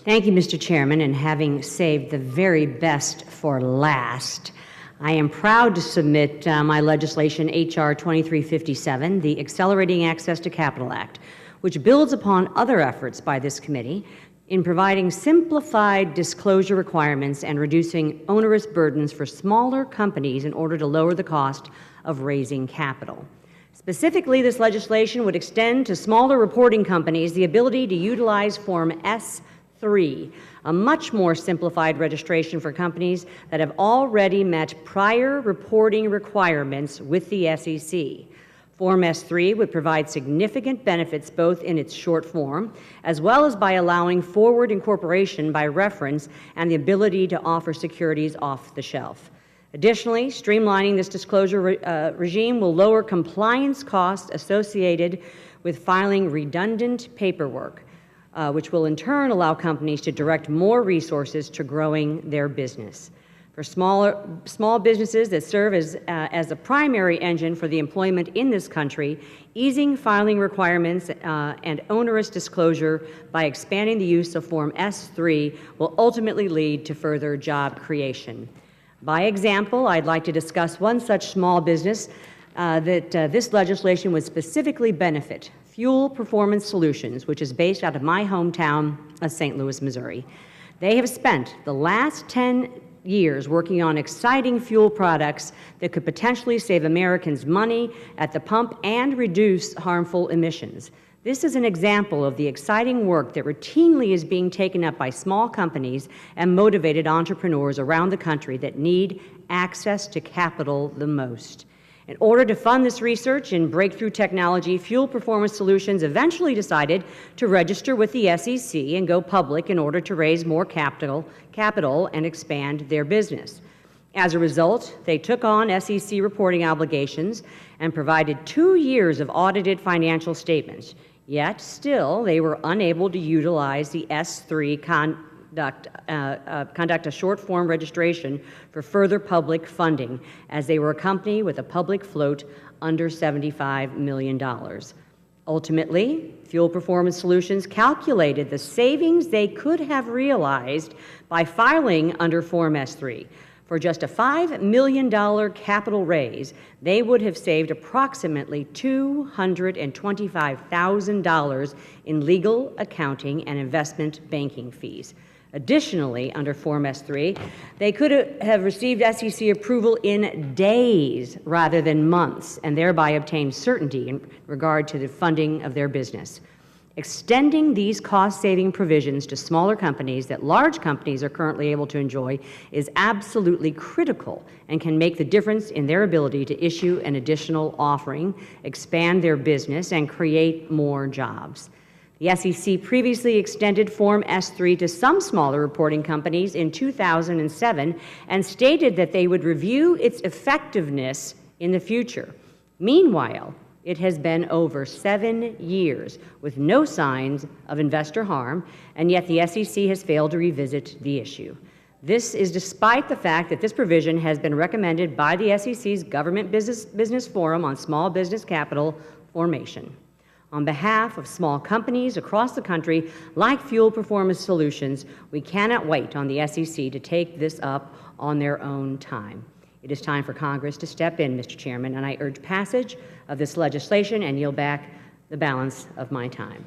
Thank you, Mr. Chairman, and having saved the very best for last, I am proud to submit my legislation, H.R. 2357, the Accelerating Access to Capital Act, which builds upon other efforts by this committee in providing simplified disclosure requirements and reducing onerous burdens for smaller companies in order to lower the cost of raising capital. Specifically, this legislation would extend to smaller reporting companies the ability to utilize Form S-3, a much more simplified registration for companies that have already met prior reporting requirements with the SEC. Form S-3 would provide significant benefits both in its short form as well as by allowing forward incorporation by reference and the ability to offer securities off the shelf. Additionally, streamlining this disclosure regime will lower compliance costs associated with filing redundant paperwork, which will in turn allow companies to direct more resources to growing their business. For small businesses that serve as a primary engine for the employment in this country, easing filing requirements and onerous disclosure by expanding the use of Form S-3 will ultimately lead to further job creation. By example, I'd like to discuss one such small business that this legislation would specifically benefit, Fuel Performance Solutions, which is based out of my hometown of St. Louis, Missouri. They have spent the last 10 years working on exciting fuel products that could potentially save Americans money at the pump and reduce harmful emissions. This is an example of the exciting work that routinely is being taken up by small companies and motivated entrepreneurs around the country that need access to capital the most. In order to fund this research in breakthrough technology, Fuel Performance Solutions eventually decided to register with the SEC and go public in order to raise more capital and expand their business. As a result, they took on SEC reporting obligations and provided 2 years of audited financial statements. Yet, still, they were unable to utilize the S-3 conduct a short-form registration for further public funding, as they were a company with a public float under $75 million. Ultimately, Fuel Performance Solutions calculated the savings they could have realized by filing under Form S-3. For just a $5 million capital raise, they would have saved approximately $225,000 in legal, accounting, and investment banking fees. Additionally, under Form S-3, they could have received SEC approval in days rather than months and thereby obtained certainty in regard to the funding of their business. Extending these cost-saving provisions to smaller companies that large companies are currently able to enjoy is absolutely critical and can make the difference in their ability to issue an additional offering, expand their business, and create more jobs. The SEC previously extended Form S-3 to some smaller reporting companies in 2007 and stated that they would review its effectiveness in the future. Meanwhile, it has been over 7 years with no signs of investor harm, and yet the SEC has failed to revisit the issue. This is despite the fact that this provision has been recommended by the SEC's Government Business Forum on Small Business Capital Formation. On behalf of small companies across the country, like Fuel Performance Solutions, we cannot wait on the SEC to take this up on their own time. It is time for Congress to step in, Mr. Chairman, and I urge passage of this legislation and yield back the balance of my time.